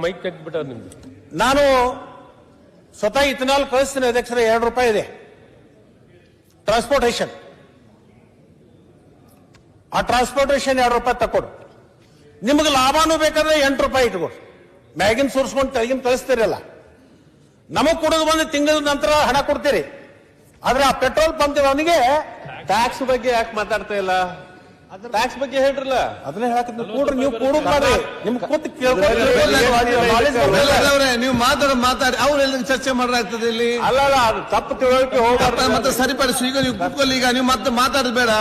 Mic ತೆಗ್ದ್ಬಿಟ್ಟ ನಿಮ್ದು. ನಾನು ಸ್ವತಃ ಇಥನಾಲ್ ಕಳಿಸ್ತೀನಿ ಅಧ್ಯಕ್ಷರೇ. ₹2 ಇದೆ ಟ್ರಾನ್ಸ್ಪೋರ್ಟೇಷನ್. ಆ ಟ್ರಾನ್ಸ್ಪೋರ್ಟೇಷನ್ ₹2 ತಕೊಡು. ನಿಮಗೆ ಲಾಭನೂ ಬೇಕಾದ್ರೆ ₹8 ಇಟ್ಕೊಡು. ಮ್ಯಾಗಿನ್ ಸುರಿಸ್ಕೊಂಡು ತೆಗಿನ್ ಕಳಿಸ್ತೀರಲ್ಲ, ನಮಗ್ ಕೊಡೋದು ಒಂದು ತಿಂಗಳ ನಂತರ ಹಣ ಕೊಡ್ತೀರಿ. ಆದ್ರೆ ಆ ಪೆಟ್ರೋಲ್ ಪಂಪ್ ಅವನಿಗೆ ಟ್ಯಾಕ್ಸ್ ಬಗ್ಗೆ ಯಾಕೆ ಮಾತಾಡ್ತಾ ಇಲ್ಲ? ಟ್ಯಾಕ್ಸ್ ಬಗ್ಗೆ ಹೇಳ್ರಲ್ಲ. ಅದನ್ನ ಹೇಳಕ್ ಕೂಡ್ರಿ, ನೀವು ಕೂಡು ಮಾಡ್ರಿ. ನಿಮ್ ಕೂತ್ ನೀವು ಮಾತಾಡಿ ಅವ್ರೆಲ್ಲ ಚರ್ಚೆ ಮಾಡ್ರಾಗ್ತದೆ ಇಲ್ಲಿ. ಅಲ್ಲ ಅದು ತಪ್ಪು ತಿಳುವಳಿಕೆ ಹೋಗ್ಬಾರ್ದು. ಮತ್ತೆ ಸರಿಪಡಿಸಿ. ಈಗ ನೀವು ಕೂತ್ಕೊಳ್ಳಿ. ಈಗ ನೀವು ಮತ್ತೆ ಮಾತಾಡೋದು ಬೇಡ.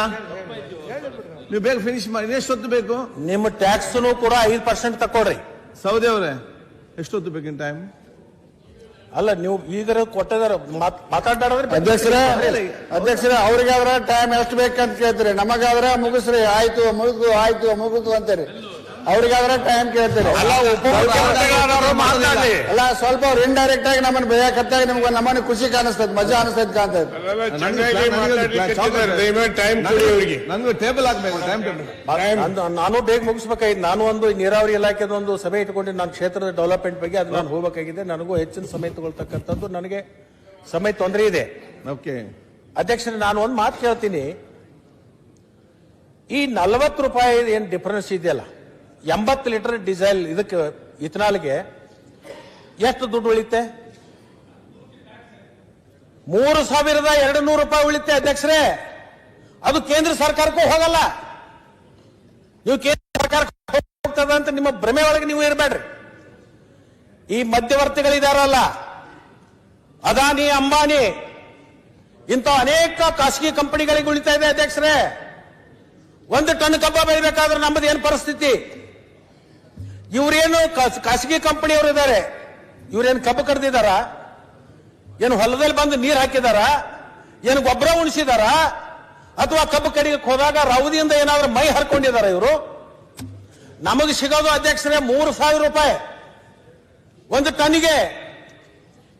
ನೀವು ಬೇಗ ಫಿನಿಶ್ ಮಾಡಿ. ಎಷ್ಟೊತ್ತು ಬೇಕು? ನಿಮ್ಮ ಟ್ಯಾಕ್ಸ್ ಕೂಡ 5% ತಕೊಡ್ರಿ. ಸೌದಿ ಅವರೇ, ಎಷ್ಟೊತ್ತು ಬೇಕಿನ ಟೈಮ್? ಅಲ್ಲ, ನೀವು ಈಗ ಕೊಟ್ಟಿದಾರ ಮಾತಾಡ್ದಾಡ್ರಿ. ಅಧ್ಯಕ್ಷರೇ, ಅವ್ರಿಗಾದ್ರೆ ಟೈಮ್ ಎಷ್ಟು ಬೇಕಂತ ಕೇಳ್ತೀರಿ, ನಮಗಾದ್ರೆ ಮುಗಿಸ್ರಿ, ಆಯ್ತು ಮುಗಿದು ಅಂತೀರಿ. ಅವ್ರಿಗಾದ್ರೆ ಟೈಮ್ ಕೇಳ್ತೀರಿ. ಅಲ್ಲ, ಸ್ವಲ್ಪ ಅವ್ರು ಇಂಡೈರೆಕ್ಟ್ ಆಗಿ ನಮ್ಮನ್ನು ಬೇಯಕತ್ತಾಗ ನಿಮ್ಗೆ ನಮ್ಮನ್ನ ಖುಷಿ ಕಾಣಿಸ್ತೈತಿ, ಮಜಾ ಅನಿಸ್ತೈತಿ ಕಾಣ್ತೈತಿ. ನಂಗೆ ಟೇಬಲ್ ಹಾಕ್ಬೇಕು, ಟೈಮ್ ಟೇಬಲ್. ನಾನು ಬೇಗ ಮುಗಿಸ್ಬೇಕಾಗಿತ್ತು. ನಾನು ಒಂದು ನೀರಾವರಿ ಇಲಾಖೆದ ಒಂದು ಸಭೆ ಇಟ್ಕೊಂಡು ನಾನು ಕ್ಷೇತ್ರದ ಡೆವಲಪ್ಮೆಂಟ್ ಬಗ್ಗೆ ಅದು ನಾನು ಹೋಗಬೇಕಾಗಿದೆ. ನನಗೂ ಹೆಚ್ಚಿನ ಸಮಯ ತಗೊಳ್ತಕ್ಕಂಥದ್ದು, ನನಗೆ ಸಮಯ ತೊಂದರೆ ಇದೆ. ಓಕೆ ಅಧ್ಯಕ್ಷರೇ, ನಾನು ಒಂದು ಮಾತು ಕೇಳ್ತೀನಿ. ಈ ₹40 ಏನ್ ಡಿಫರೆನ್ಸ್ ಇದೆಯಲ್ಲ, 80 ಲೀಟರ್ ಡೀಸೆಲ್ ಇದಕ್ಕೆ ಇಥನಾಲ್ಗೆ ಎಷ್ಟು ದುಡ್ಡು ಉಳಿತೆ? ₹3,200 ಉಳಿತೆ ಅಧ್ಯಕ್ಷರೇ. ಅದು ಕೇಂದ್ರ ಸರ್ಕಾರಕ್ಕೂ ಹೋಗಲ್ಲ. ನೀವು ಕೇಂದ್ರ ಸರ್ಕಾರಕ್ಕೆ ಹೋಗ್ತದ ಅಂತ ನಿಮ್ಮ ಭ್ರಮೆ ಒಳಗೆ ನೀವು ಇರಬೇಡ್ರಿ. ಈ ಮಧ್ಯವರ್ತಿಗಳಿದಾರಲ್ಲ, ಅದಾನಿ, ಅಂಬಾನಿ, ಇಂಥ ಅನೇಕ ಖಾಸಗಿ ಕಂಪನಿಗಳಿಗೆ ಉಳಿತಾ ಇದೆ ಅಧ್ಯಕ್ಷರೇ. 1 ಟನ್ ಕಬ್ಬ ಬೆಳಿಬೇಕಾದ್ರೆ ನಮ್ಮದು ಏನು ಪರಿಸ್ಥಿತಿ? ಇವರೇನು ಖಾಸಗಿ ಕಂಪನಿಯವರು ಇದ್ದಾರೆ, ಇವರೇನು ಕಬ್ಬು ಕಡ್ದಿದಾರ? ಏನು ಹೊಲದಲ್ಲಿ ಬಂದು ನೀರು ಹಾಕಿದಾರ? ಏನು ಗೊಬ್ಬರ ಉಣಿಸಿದಾರ? ಅಥವಾ ಕಬ್ಬು ಕಡಿಗೆ ಹೋದಾಗ ರವದಿಯಿಂದ ಏನಾದ್ರೂ ಮೈ ಹರ್ಕೊಂಡಿದಾರ ಇವರು? ನಮಗೆ ಸಿಗೋದು ಅಧ್ಯಕ್ಷರೇ ₹3,000 1 ಟನ್ನಿಗೆ.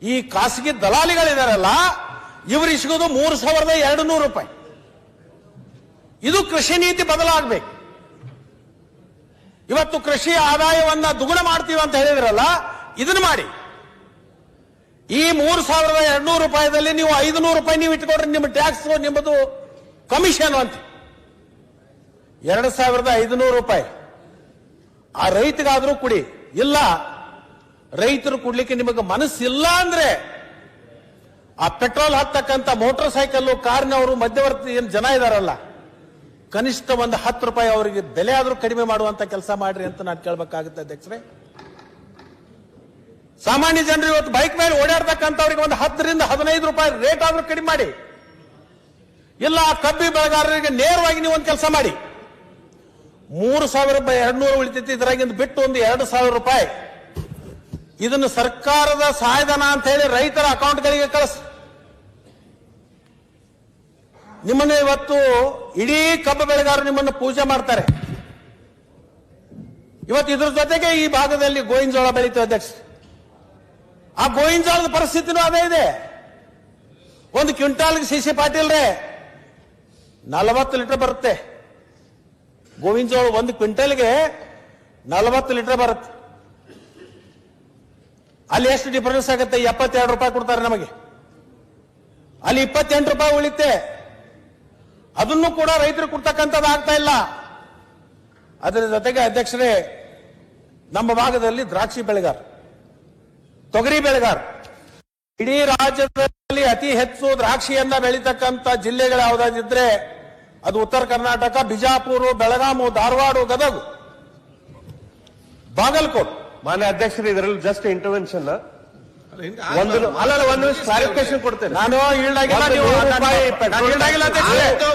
ಈ ಖಾಸಗಿ ದಲಾಲಿಗಳಿದಾರಲ್ಲ, ಇವರು ಸಿಗೋದು ₹3,200. ಇದು ಕೃಷಿ ನೀತಿ ಬದಲಾಗಬೇಕು. ಇವತ್ತು ಕೃಷಿ ಆದಾಯವನ್ನ ದುಗುಣ ಮಾಡ್ತೀವಿ ಅಂತ ಹೇಳಿದ್ರಲ್ಲ, ಇದನ್ನ ಮಾಡಿ. ಈ ₹3,200 ನೀವು ₹500 ನೀವು ಇಟ್ಕೊಡ್ರಿ, ನಿಮ್ಮ ಟ್ಯಾಕ್ಸ್, ನಿಮ್ಮದು ಕಮಿಷನ್ ಅಂತ. ₹2,500 ಆ ರೈತಗಾದ್ರೂ ಕುಡಿ. ಇಲ್ಲ, ರೈತರು ಕುಡ್ಲಿಕ್ಕೆ ನಿಮಗೆ ಮನಸ್ಸಿಲ್ಲ ಅಂದ್ರೆ ಆ ಪೆಟ್ರೋಲ್ ಹತ್ತಕ್ಕಂತ ಮೋಟಾರ್ ಸೈಕಲ್, ಕಾರ್ನವರು, ಮಧ್ಯವರ್ತಿ ಏನ್ ಜನ ಇದಾರಲ್ಲ, ಕನಿಷ್ಠ ಒಂದು ₹10 ಅವರಿಗೆ ಬೆಲೆ ಆದ್ರೂ ಕಡಿಮೆ ಮಾಡುವಂತ ಕೆಲಸ ಮಾಡ್ರಿ ಅಂತ ನಾನು ಕೇಳಬೇಕಾಗುತ್ತೆ ಅಧ್ಯಕ್ಷರೇ. ಸಾಮಾನ್ಯ ಜನರು ಇವತ್ತು ಬೈಕ್ ಮೇಲೆ ಓಡಾಡ್ತಕ್ಕಂಥವ್ರಿಗೆ ಒಂದು ₹10 ರಿಂದ ₹15 ರೇಟ್ ಆದ್ರೂ ಕಡಿಮೆ ಮಾಡಿ. ಇಲ್ಲ, ಕಬ್ಬಿ ಬೆಳೆಗಾರರಿಗೆ ನೇರವಾಗಿ ನೀವು ಒಂದು ಕೆಲಸ ಮಾಡಿ. ₹3,200 ಉಳಿತೈತಿ, ಇದರಾಗಿಂದ ಬಿಟ್ಟು ಒಂದು ₹2,000 ಇದನ್ನು ಸರ್ಕಾರದ ಸಹಾಯಧನ ಅಂತ ಹೇಳಿ ರೈತರ ಅಕೌಂಟ್ಗಳಿಗೆ ಕಳಿಸಿ. ನಿಮ್ಮನ್ನ ಇವತ್ತು ಇಡೀ ಕಬ್ಬು ಬೆಳೆಗಾರರು ನಿಮ್ಮನ್ನು ಪೂಜೆ ಮಾಡ್ತಾರೆ. ಇವತ್ತು ಇದ್ರ ಜೊತೆಗೆ ಈ ಭಾಗದಲ್ಲಿ ಗೋವಿನ ಜೋಳ ಬೆಳೀತೇವೆ ಅಧ್ಯಕ್ಷ. ಆ ಗೋವಿನ ಜೋಳದ ಪರಿಸ್ಥಿತಿನೂ ಅದೇ ಇದೆ. 1 ಕ್ವಿಂಟಾಲ್ಗೆ CC ಪಾಟೀಲ್ರೆ 40 ಲೀಟರ್ ಬರುತ್ತೆ. ಗೋವಿನ ಜೋಳ 1 ಕ್ವಿಂಟಲ್ಗೆ 40 ಲೀಟರ್ ಬರುತ್ತೆ. ಅಲ್ಲಿ ಎಷ್ಟು ಡಿಫರೆನ್ಸ್ ಆಗುತ್ತೆ? ₹72 ಕೊಡ್ತಾರೆ ನಮಗೆ, ಅಲ್ಲಿ ₹28 ಉಳಿತೆ. ಅದನ್ನು ಕೂಡ ರೈತರು ಕೊಡ್ತಕ್ಕಂಥದ್ದು ಆಗ್ತಾ ಇಲ್ಲ. ಅದರ ಜೊತೆಗೆ ಅಧ್ಯಕ್ಷರೇ, ನಮ್ಮ ಭಾಗದಲ್ಲಿ ದ್ರಾಕ್ಷಿ ಬೆಳೆಗಾರ, ತೊಗರಿ ಬೆಳೆಗಾರ, ಇಡೀ ರಾಜ್ಯದಲ್ಲಿ ಅತಿ ಹೆಚ್ಚು ದ್ರಾಕ್ಷಿಯನ್ನ ಬೆಳೀತಕ್ಕಂಥ ಜಿಲ್ಲೆಗಳು ಯಾವುದಾದಿದ್ರೆ ಅದು ಉತ್ತರ ಕರ್ನಾಟಕ, ಬಿಜಾಪುರ, ಬೆಳಗಾವಿ, ಧಾರವಾಡ, ಗದಗ, ಬಾಗಲಕೋಟ್. ಮಾನ್ಯ ಅಧ್ಯಕ್ಷರು, ಇದರಲ್ಲಿ ಜಸ್ಟ್ ಇಂಟರ್ವೆನ್ಷನ್ ಒಂದು ನಿಮಿಷ ಕ್ಲಾರಿಫಿಕೇಶನ್ ಕೊಡ್ತೇನೆ. ನಾನು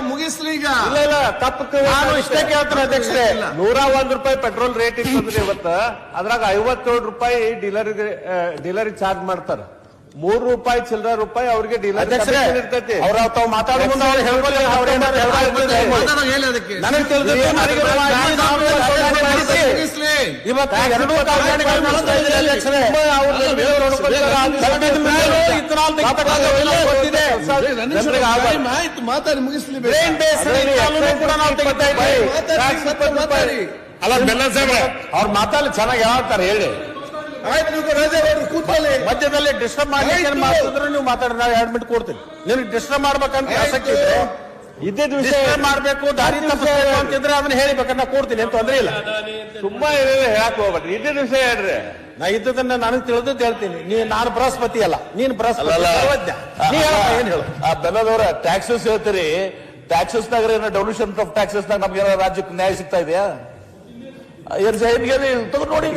ಮುಗಿಸ್ಲಿ ಈಗ. ಇಲ್ಲ, ತಪ್ಪು. ನಾನು ಇಷ್ಟೇ ಕೇಳ್ತೇನೆ ಅಧ್ಯಕ್ಷರೇ. ₹101 ಪೆಟ್ರೋಲ್ ರೇಟ್ ಇರ್ತಂದ್ರೆ ಇವತ್ತ ಅದ್ರಾಗ ₹57 ಡೀಲರಿಗೆ ಚಾರ್ಜ್ ಮಾಡ್ತಾರೆ. ₹3 ಚಿಲ್ಲರ ಅವ್ರಿಗೆ ಡೀಲರ್ ಇರ್ತೈತಿ. ಅವ್ರ ತಾವು ಮಾತಾಡೋ ಮುಂದೆ ಅವ್ರು ಹೇಳ್ಬೋದು. ನನಗೆ ಮಾತಾಡಿ ಮುಗಿಸ್ಲಿ. ಅಲ್ಲ, ಬೆಲ್ಲ ಸಾಹೇಬ್ರೆ ಅವ್ರು ಮಾತಾಡಿ ಚೆನ್ನಾಗಿ ಹೇಳ್ತಾರೆ, ಹೇಳಿ. ಆಯ್ತು ನೀವು ರಜೆ ಮಾಡಿ ಕೂತ್ಕೊಳ್ಳಿ. ಮಧ್ಯದಲ್ಲಿ ಡಿಸ್ಟರ್ಬ್ ಮಾಡ್ಲಿಕ್ಕೆ ಏನ್ ಮಾತಾಡಿದ್ರು ನೀವು ಮಾತಾಡಿ, ನಾವು 2 ಮಿನಿಟ್ ಕೊಡ್ತೀನಿ. ನಿಮ್ಗೆ ಡಿಸ್ಟರ್ಬ್ ಮಾಡ್ಬೇಕಂತ ಆಸಕ್ತಿ ಇದ್ರೆ ಇದ್ದಿದ್ ವಿಷಯ ಡಿಸ್ಟರ್ಬ್ ಮಾಡ್ಬೇಕು, ದಾರಿ ತಪ್ಪಿಸ್ಬೇಕು ಅಂತಿದ್ರೆ ಅದನ್ನ ಹೇಳಿಬೇಕಂತ ನಾ ಕೊಡ್ತೀನಿ, ಏನ್ ತೊಂದ್ರೆ ಇಲ್ಲ. ತುಂಬಾ ಏನೇನು ಹೇಳಕ್ ಹೋಗ್ಬೇಡ್ರಿ, ಇದ್ದಿದ್ ವಿಷಯ ಹೇಳ್ರಿ. ನಾ ಇದ್ದದನ್ನ ನನಗೆ ತಿಳಿದದ್ದು ಹೇಳ್ತೀನಿ. ನಾನು ಬೃಹಸ್ಪತಿ ಅಲ್ಲ, ನೀನ್ ಬೃಹಸ್ಪತಿ ಅಲ್ಲಲ್ಲ. ಸರ್ವಜ್ಞ. ನೀ ಹೇಳಪ್ಪ, ಏನ್ ಹೇಳು? ಆ ಬೆಲ್ಲದವರ ಟ್ಯಾಕ್ಸಸ್ ಹೇಳ್ತೀರಿ, ಟ್ಯಾಕ್ಸಸ್ ನಾಗ ಡೆವಲ್ಯೂಷನ್ ಆಫ್ ಟ್ಯಾಕ್ಸಸ್ ನಾಗ ನಮ್ಗೆ ರಾಜ್ಯಕ್ಕೆ ನ್ಯಾಯ ಸಿಗ್ತಾ ಇದೆಯಾ? ತಗೊಂಡು ನೋಡಿ.